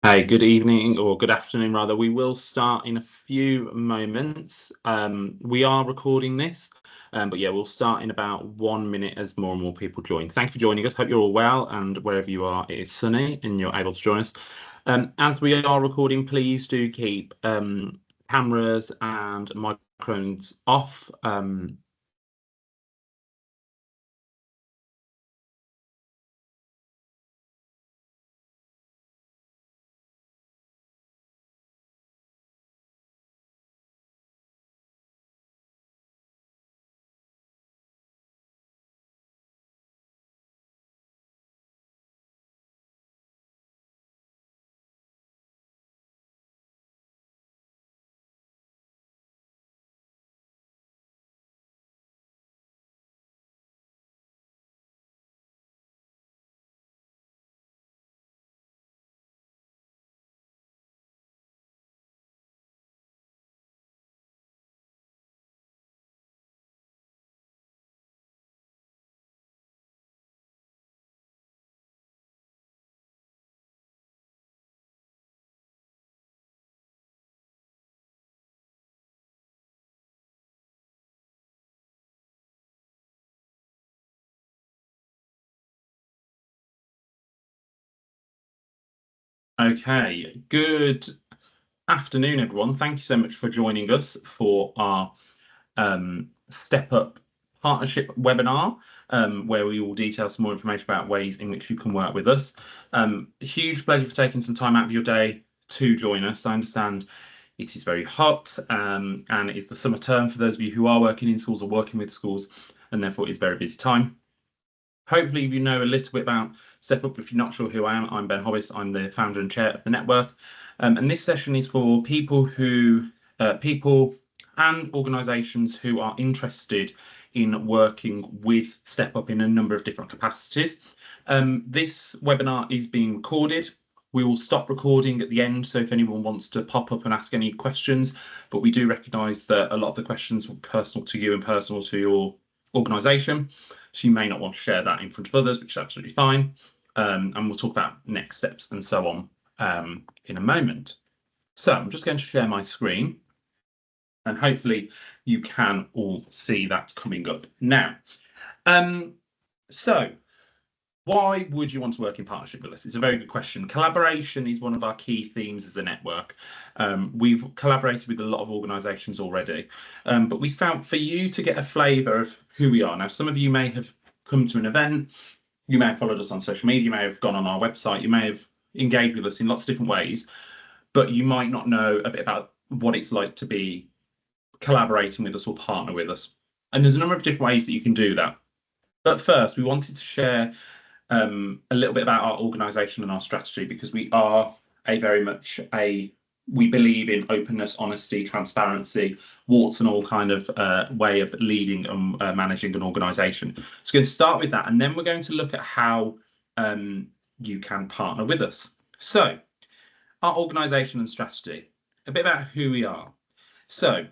Hey, good evening or good afternoon, rather. We will start in a few moments. We are recording this, but yeah, we'll start in about 1 minute as more and more people join. Thank you for joining us. Hope you're all well, and wherever you are, it is sunny and you're able to join us. As we are recording, please do keep cameras and microphones off. Okay, good afternoon, everyone. Thank you so much for joining us for our Step Up Partnership webinar, where we will detail some more information about ways in which you can work with us. A huge pleasure for taking some time out of your day to join us. I understand it is very hot, and it's the summer term for those of you who are working in schools or working with schools, and therefore it's a very busy time. Hopefully, you know a little bit about Step Up. If you're not sure who I am, I'm Ben Hobbis. I'm the founder and chair of the network. And this session is for people and organisations who are interested in working with Step Up in a number of different capacities. This webinar is being recorded. We will stop recording at the end, so if anyone wants to pop up and ask any questions, but we do recognise that a lot of the questions are personal to you and personal to your organisation. So you may not want to share that in front of others, which is absolutely fine. And we'll talk about next steps and so on in a moment. So I'm just going to share my screen, and hopefully you can all see that coming up now. So why would you want to work in partnership with us? It's a very good question. Collaboration is one of our key themes as a network. We've collaborated with a lot of organisations already, but we found for you to get a flavour of who we are. Now, some of you may have come to an event, you may have followed us on social media, you may have gone on our website, you may have engaged with us in lots of different ways, but you might not know a bit about what it's like to be collaborating with us or partner with us. And there's a number of different ways that you can do that. But first, we wanted to share a little bit about our organisation and our strategy, because we are we believe in openness, honesty, transparency, warts and all kind of way of leading and managing an organisation. So we're going to start with that, and then we're going to look at how you can partner with us. So our organisation and strategy, a bit about who we are. So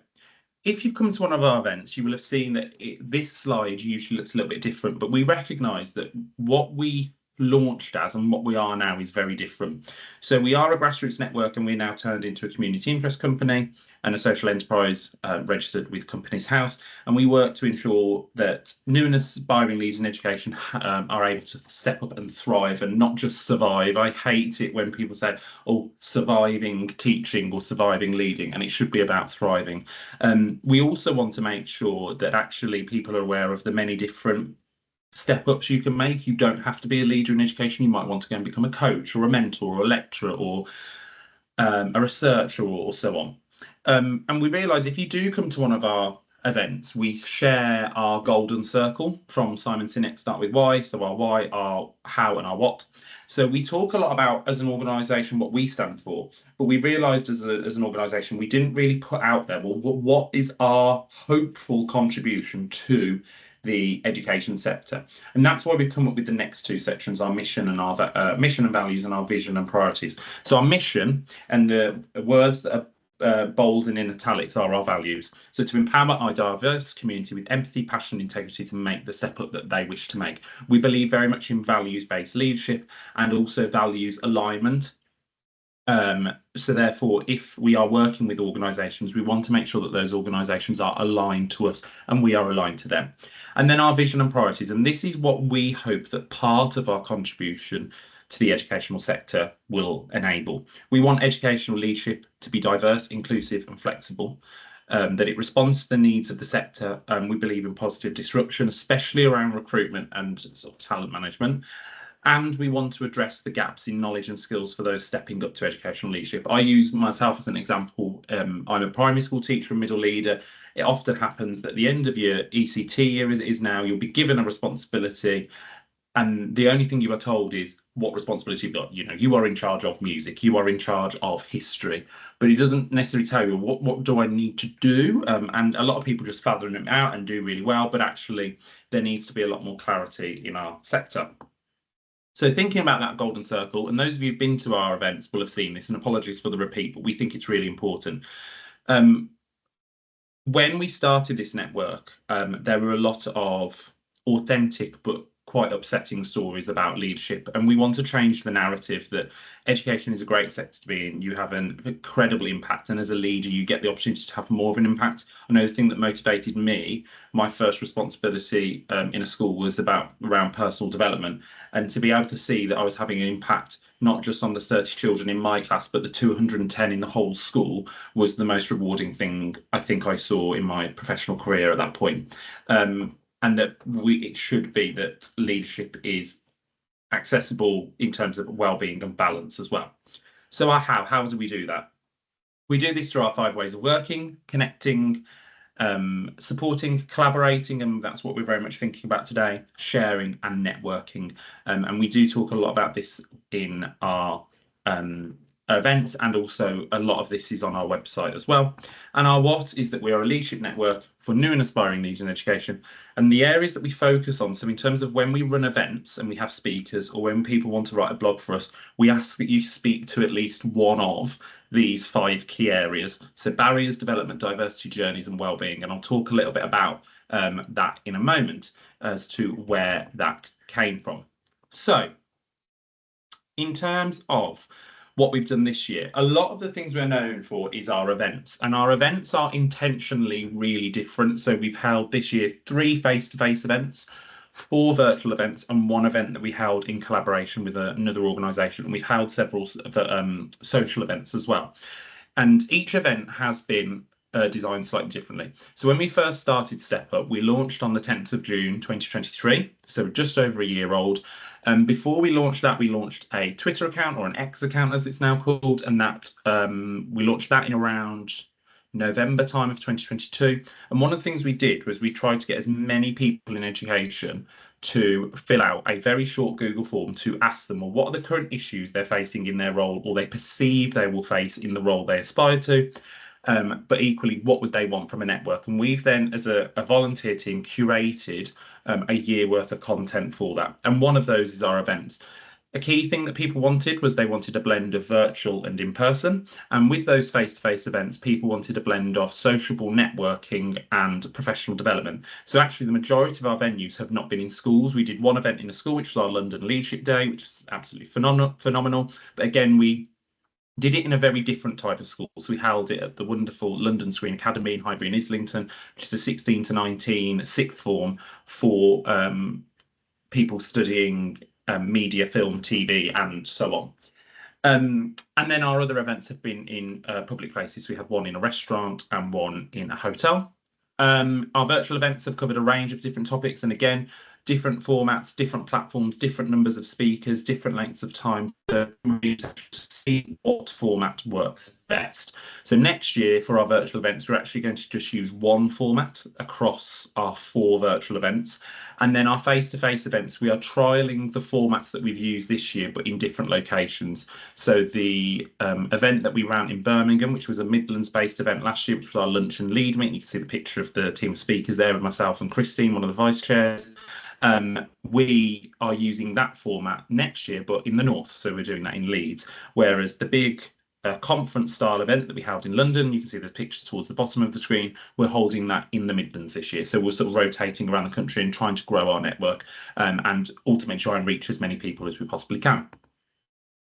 if you've come to one of our events, you will have seen that this slide usually looks a little bit different, but we recognise that what we launched as and what we are now is very different. So we are a grassroots network, and we're now turned into a community interest company and a social enterprise registered with Companies House. And we work to ensure that new and aspiring leaders in education are able to step up and thrive and not just survive. I hate it when people say, oh, surviving teaching or surviving leading, and it should be about thriving. We also want to make sure that actually people are aware of the many different step ups you can make. You don't have to be a leader in education. You might want to go and become a coach or a mentor or a lecturer or a researcher or so on. And we realise if you do come to one of our events, we share our golden circle from Simon Sinek, Start With Why. So our why, our how, and our what. So we talk a lot about, as an organisation, what we stand for, but we realised as an organisation, we didn't really put out there, well, what is our hopeful contribution to the education sector? And that's why we've come up with the next two sections, our mission and our mission and values, and our vision and priorities. So our mission, and the words that are bold and in italics, are our values. So to empower our diverse community with empathy, passion, and integrity to make the step up that they wish to make. We believe very much in values-based leadership and also values alignment. So therefore, if we are working with organisations, we want to make sure that those organisations are aligned to us and we are aligned to them. And then our vision and priorities. And this is what we hope that part of our contribution to the educational sector will enable. We want educational leadership to be diverse, inclusive and flexible, that it responds to the needs of the sector. We believe in positive disruption, especially around recruitment and sort of talent management. And we want to address the gaps in knowledge and skills for those stepping up to educational leadership. I use myself as an example. I'm a primary school teacher and middle leader. It often happens that at the end of your ECT year, as it is now, you'll be given a responsibility, and the only thing you are told is what responsibility you've got. You know, you are in charge of music, you are in charge of history, but it doesn't necessarily tell you what do I need to do. And a lot of people just fathom them out and do really well, but actually there needs to be a lot more clarity in our sector. So thinking about that golden circle, and those of you who've been to our events will have seen this, and apologies for the repeat, but we think it's really important. When we started this network, there were a lot of authentic but quite upsetting stories about leadership, and we want to change the narrative that education is a great sector to be in. You have an incredible impact, and as a leader you get the opportunity to have more of an impact. I know the thing that motivated me, my first responsibility in a school was around personal development, and to be able to see that I was having an impact not just on the 30 children in my class but the 210 in the whole school was the most rewarding thing I think I saw in my professional career at that point. And that it should be that leadership is accessible in terms of well-being and balance as well. So how do we do that? We do this through our 5 ways of working: connecting, supporting, collaborating, and that's what we're very much thinking about today, sharing and networking. And we do talk a lot about this in our events, and also a lot of this is on our website as well. And our what is that we are a leadership network for new and aspiring leaders in education. And the areas that we focus on, so in terms of when we run events and we have speakers, or when people want to write a blog for us, we ask that you speak to at least one of these 5 key areas. So barriers, development, diversity, journeys and wellbeing. And I'll talk a little bit about that in a moment as to where that came from. So in terms of what we've done this year, a lot of the things we're known for is our events, and our events are intentionally really different. So we've held this year 3 face-to-face events, 4 virtual events, and 1 event that we held in collaboration with another organisation. And we've held several social events as well. And each event has been designed slightly differently. So when we first started Step Up, we launched on the 10th of June 2023, so just over a year old. Before we launched that, we launched a Twitter account, or an X account as it's now called, and that we launched that in around November time of 2022. And one of the things we did was we tried to get as many people in education to fill out a very short Google form to ask them, well, what are the current issues they're facing in their role, or they perceive they will face in the role they aspire to. But equally, what would they want from a network? And we've then, as a volunteer team, curated a year worth of content for that. And one of those is our events. A key thing that people wanted was they wanted a blend of virtual and in person. And with those face-to-face events, people wanted a blend of sociable networking and professional development. So actually, the majority of our venues have not been in schools. We did 1 event in a school, which was our London Leadership Day, which is absolutely phenomenal. But again, we did it in a very different type of school. So we held it at the wonderful London Screen Academy in Highbury and Islington, which is a 16 to 19 6th form for people studying media, film, TV, and so on. And then our other events have been in public places. We had 1 in a restaurant and 1 in a hotel. Our virtual events have covered a range of different topics, and again, different formats, different platforms, different numbers of speakers, different lengths of time to see what format works best. So next year for our virtual events, we're actually going to just use 1 format across our 4 virtual events. And then our face-to-face events, we are trialing the formats that we've used this year, but in different locations. So the event that we ran in Birmingham, which was a Midlands-based event last year, which was our lunch and lead meet. You can see the picture of the team of speakers there with myself and Christine, one of the vice chairs. We are using that format next year, but in the north. So we're doing that in Leeds, whereas the big conference style event that we held in London, you can see the pictures towards the bottom of the screen, we're holding that in the Midlands this year. So we're sort of rotating around the country and trying to grow our network and ultimately try and reach as many people as we possibly can.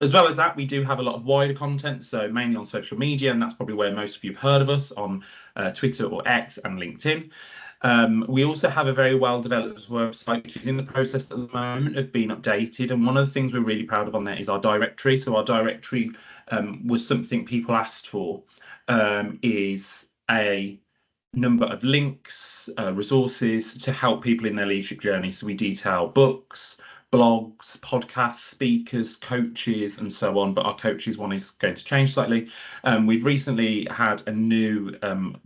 As well as that, we do have a lot of wider content, so mainly on social media, and that's probably where most of you have heard of us, on Twitter or X and LinkedIn. We also have a very well-developed website, which is in the process at the moment of being updated. And one of the things we're really proud of on there is our directory. So our directory was something people asked for, is a number of links, resources to help people in their leadership journey. So we detail books, blogs, podcasts, speakers, coaches, and so on. But our coaches one is going to change slightly. We've recently had a new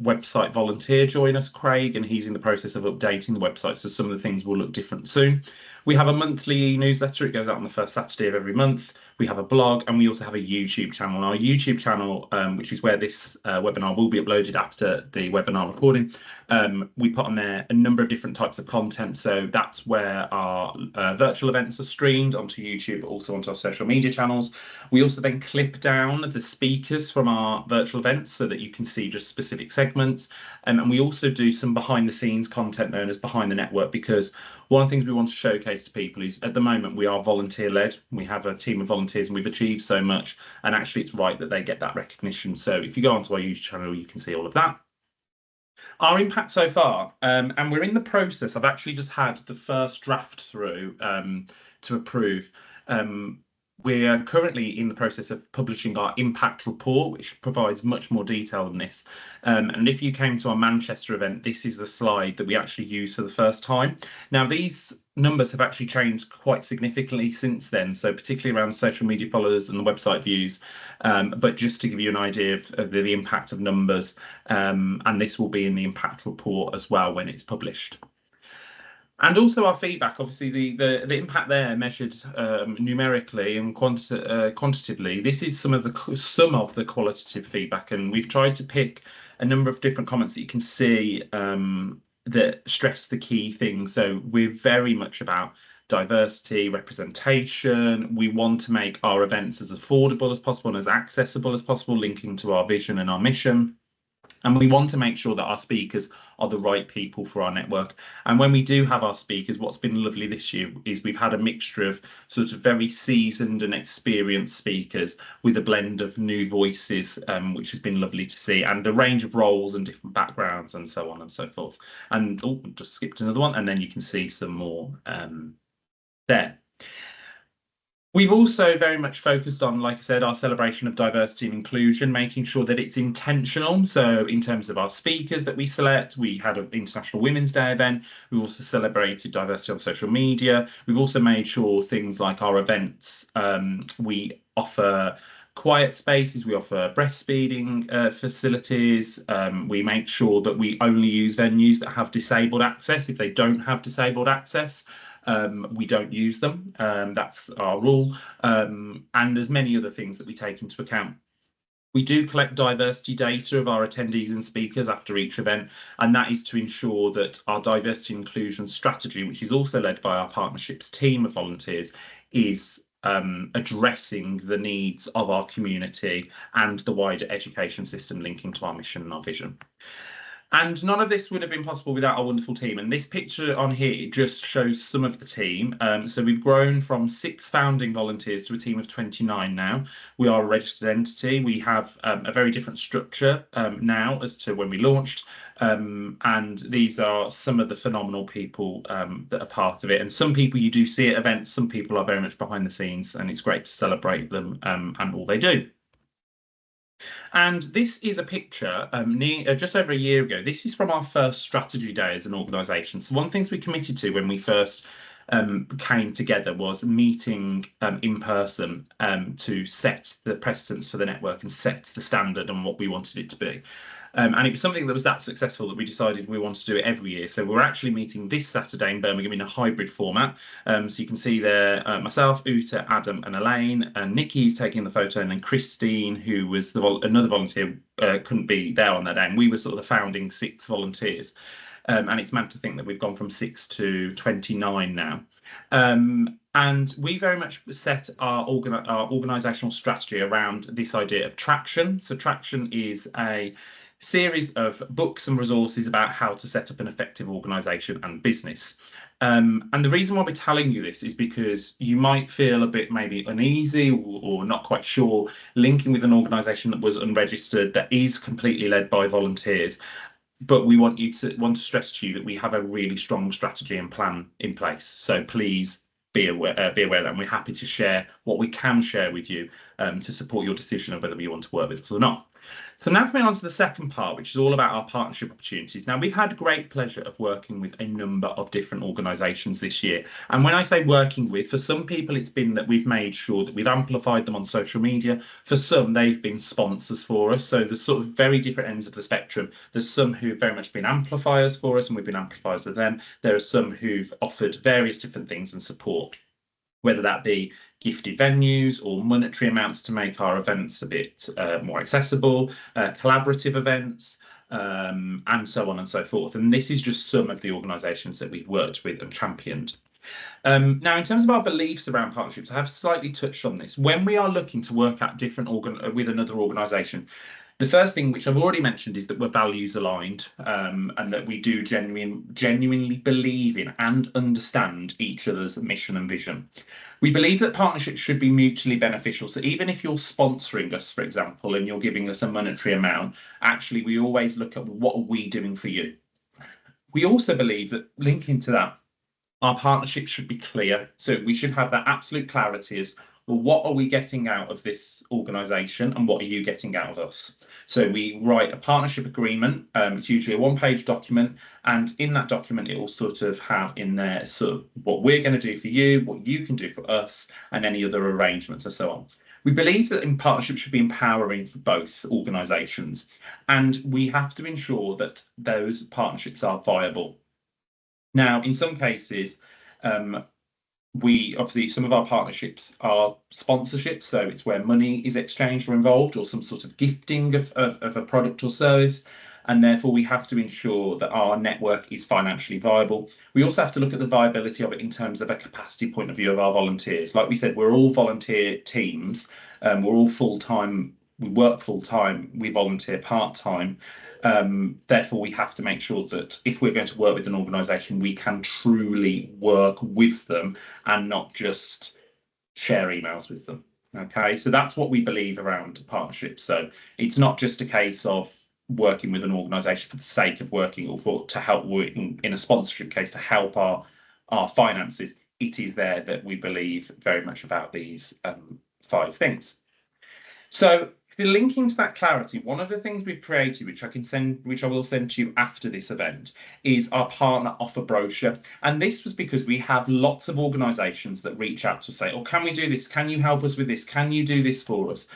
website volunteer join us, Craig, and he's in the process of updating the website. So some of the things will look different soon. We have a monthly newsletter. It goes out on the first Saturday of every month. We have a blog, and we also have a YouTube channel. Our YouTube channel, which is where this webinar will be uploaded after the webinar recording, we put on there a number of different types of content. So that's where our virtual events are streamed onto YouTube, but also onto our social media channels. We also then clip down the speakers from our virtual events so that you can see just specific segments. And we also do some behind the scenes content known as Behind the Network, because one of the things we want to showcase to people is at the moment we are volunteer led. We have a team of volunteers and we've achieved so much, and actually it's right that they get that recognition. So if you go onto our YouTube channel, you can see all of that. Our impact so far, and we're in the process. I've actually just had the first draft through to approve. We're currently in the process of publishing our impact report, which provides much more detail than this. And if you came to our Manchester event, this is the slide that we actually use for the first time. Now, these numbers have actually changed quite significantly since then, so particularly around social media followers and the website views. But just to give you an idea of the impact of numbers, and this will be in the impact report as well when it's published. And also our feedback, obviously the impact there measured numerically and quantitatively. This is some of the qualitative feedback, and we've tried to pick a number of different comments that you can see that stress the key things. So we're very much about diversity, representation. We want to make our events as affordable as possible and as accessible as possible, linking to our vision and our mission. And we want to make sure that our speakers are the right people for our network. And when we do have our speakers, what's been lovely this year is we've had a mixture of sort of very seasoned and experienced speakers with a blend of new voices, which has been lovely to see, and a range of roles and different backgrounds and so on and so forth. And oh, just skipped another one, and then you can see some more there. We've also very much focused on, like I said, our celebration of diversity and inclusion, making sure that it's intentional. So in terms of our speakers that we select, we had an International Women's Day event. We've also celebrated diversity on social media. We've also made sure things like our events, we offer quiet spaces, we offer breastfeeding facilities. We make sure that we only use venues that have disabled access. If they don't have disabled access, we don't use them. That's our rule. And there's many other things that we take into account. We do collect diversity data of our attendees and speakers after each event, and that is to ensure that our diversity and inclusion strategy, which is also led by our partnerships team of volunteers, is addressing the needs of our community and the wider education system linking to our mission and our vision. And none of this would have been possible without our wonderful team. And this picture on here just shows some of the team. So we've grown from 6 founding volunteers to a team of 29 now. We are a registered entity. We have a very different structure now as to when we launched. And these are some of the phenomenal people that are part of it. And some people you do see at events, some people are very much behind the scenes, and it's great to celebrate them and all they do. And this is a picture just over a year ago. This is from our first strategy day as an organisation. So one of the things we committed to when we first came together was meeting in person to set the precedents for the network and set the standard and what we wanted it to be. And it was something that was that successful that we decided we wanted to do it every year. So we're actually meeting this Saturday in Birmingham in a hybrid format. So you can see there myself, Uta, Adam and Elaine, and Nikki's taking the photo, and then Christine, who was another volunteer, couldn't be there on that day. And we were sort of the founding 6 volunteers. And it's mad to think that we've gone from 6 to 29 now. And we very much set our organisational strategy around this idea of traction. So traction is a series of books and resources about how to set up an effective organisation and business. And the reason why we're telling you this is because you might feel a bit maybe uneasy or not quite sure linking with an organisation that was unregistered, that is completely led by volunteers. But we want to stress to you that we have a really strong strategy and plan in place. So please be aware that, and we're happy to share what we can share with you to support your decision of whether you want to work with us or not. So now coming on to the second part, which is all about our partnership opportunities. Now, we've had great pleasure of working with a number of different organisations this year. And when I say working with, for some people, it's been that we've made sure that we've amplified them on social media. For some, they've been sponsors for us. So there's sort of very different ends of the spectrum. There's some who've very much been amplifiers for us, and we've been amplifiers of them. There are some who've offered various different things and support, whether that be gifted venues or monetary amounts to make our events a bit more accessible, collaborative events, and so on and so forth. And this is just some of the organisations that we've worked with and championed. Now, in terms of our beliefs around partnerships, I have slightly touched on this. When we are looking to work at different with another organisation, the first thing, which I've already mentioned, is that we're values aligned, and that we do genuinely believe in and understand each other's mission and vision. We believe that partnerships should be mutually beneficial. So even if you're sponsoring us, for example, and you're giving us a monetary amount, actually, we always look at what are we doing for you. We also believe that, linking to that, our partnerships should be clear. So we should have that absolute clarity as, well, what are we getting out of this organisation and what are you getting out of us? So we write a partnership agreement. It's usually a one-page document, and in that document, it will sort of have in there sort of what we're going to do for you, what you can do for us, and any other arrangements and so on. We believe that in partnership should be empowering for both organisations, and we have to ensure that those partnerships are viable. Now, in some cases, obviously some of our partnerships are sponsorships, so it's where money is exchanged or involved, or some sort of gifting of a product or service, and therefore we have to ensure that our network is financially viable. We also have to look at the viability of it in terms of a capacity point of view of our volunteers. Like we said, we're all volunteer teams, we're all full-time. We work full-time, we volunteer part-time. Therefore, we have to make sure that if we're going to work with an organisation, we can truly work with them and not just share emails with them. Okay, so that's what we believe around partnerships. So it's not just a case of working with an organisation for the sake of working, or to help work in a sponsorship case to help our finances. It is there that we believe very much about these 5 things. So, linking to that clarity, one of the things we've created, which I will send to you after this event, is our partner offer brochure. And this was because we have lots of organisations that reach out to say, "Oh, can we do this? Can you help us with this? Can you do this for us?"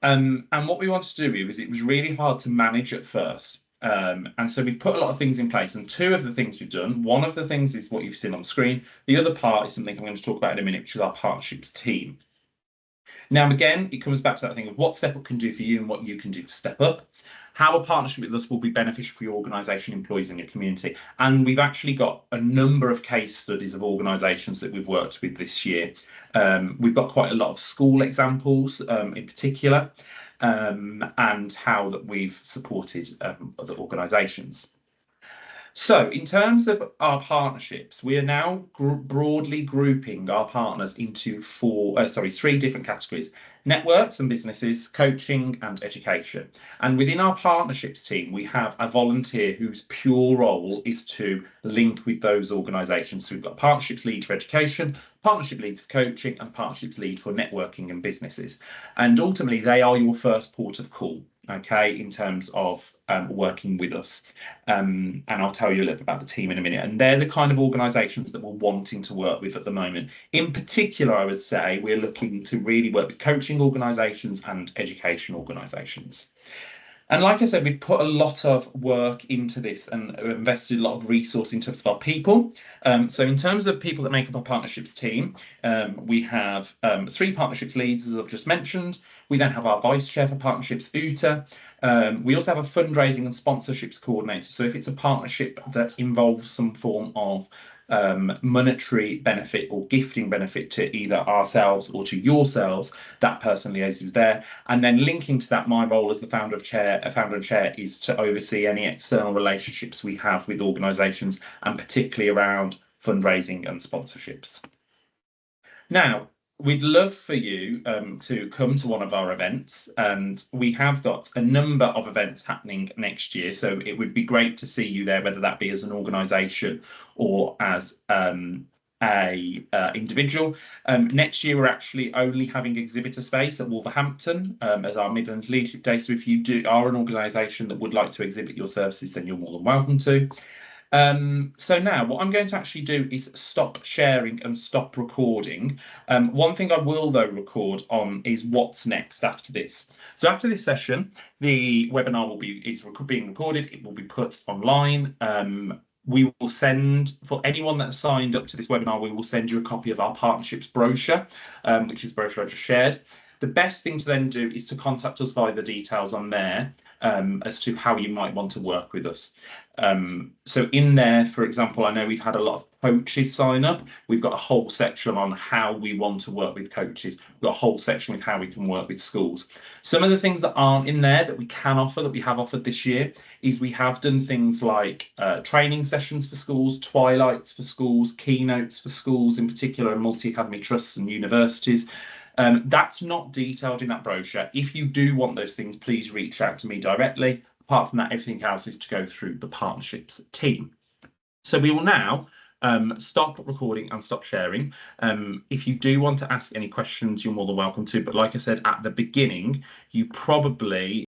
And what we wanted to do was, it was really hard to manage at first. And so we put a lot of things in place, and 2 of the things we've done, one of the things is what you've seen on the screen. The other part is something I'm going to talk about in a minute, which is our partnerships team. Now, again, it comes back to that thing of what Step Up can do for you and what you can do for Step Up. How a partnership with us will be beneficial for your organisation, employees, and your community. And we've actually got a number of case studies of organisations that we've worked with this year. We've got quite a lot of school examples in particular, and how that we've supported other organisations. So in terms of our partnerships, we are now broadly grouping our partners into 3 different categories: networks and businesses, coaching and education. And within our partnerships team, we have a volunteer whose pure role is to link with those organisations. So we've got partnerships lead for education, partnership lead for coaching, and partnerships lead for networking and businesses. And ultimately, they are your first port of call, okay, in terms of working with us. And I'll tell you a little bit about the team in a minute. And they're the kind of organisations that we're wanting to work with at the moment. In particular, I would say we're looking to really work with coaching organisations and education organisations. And like I said, we've put a lot of work into this and invested a lot of resource in terms of our people. So in terms of people that make up our partnerships team, we have 3 partnerships leads, as I've just mentioned. We then have our vice chair for partnerships, Uta. We also have a fundraising and sponsorships coordinator. So if it's a partnership that involves some form of monetary benefit or gifting benefit to either ourselves or to yourselves, that person liaises there. And then linking to that, my role as the founder and chair is to oversee any external relationships we have with organisations, and particularly around fundraising and sponsorships. Now, we'd love for you to come to one of our events, and we have got a number of events happening next year. So it would be great to see you there, whether that be as an organisation or as a individual. Next year, we're actually only having exhibitor space at Wolverhampton as our Midlands Leadership Day. So if you are an organisation that would like to exhibit your services, then you're more than welcome to. So now what I'm going to actually do is stop sharing and stop recording. One thing I will though record on is what's next after this. So after this session, the webinar is being recorded. It will be put online. We will send, for anyone that signed up to this webinar, we will send you a copy of our partnerships brochure, which is the brochure I just shared. The best thing to then do is to contact us via the details on there as to how you might want to work with us. So in there, for example, I know we've had a lot of coaches sign up. We've got a whole section on how we want to work with coaches. We've got a whole section with how we can work with schools. Some of the things that aren't in there that we can offer, that we have offered this year, is we have done things like training sessions for schools, twilights for schools, keynotes for schools, in particular multi-academy trusts and universities. That's not detailed in that brochure. If you do want those things, please reach out to me directly. Apart from that, everything else is to go through the partnerships team. So we will now stop recording and stop sharing. If you do want to ask any questions, you're more than welcome to. But like I said at the beginning, you probably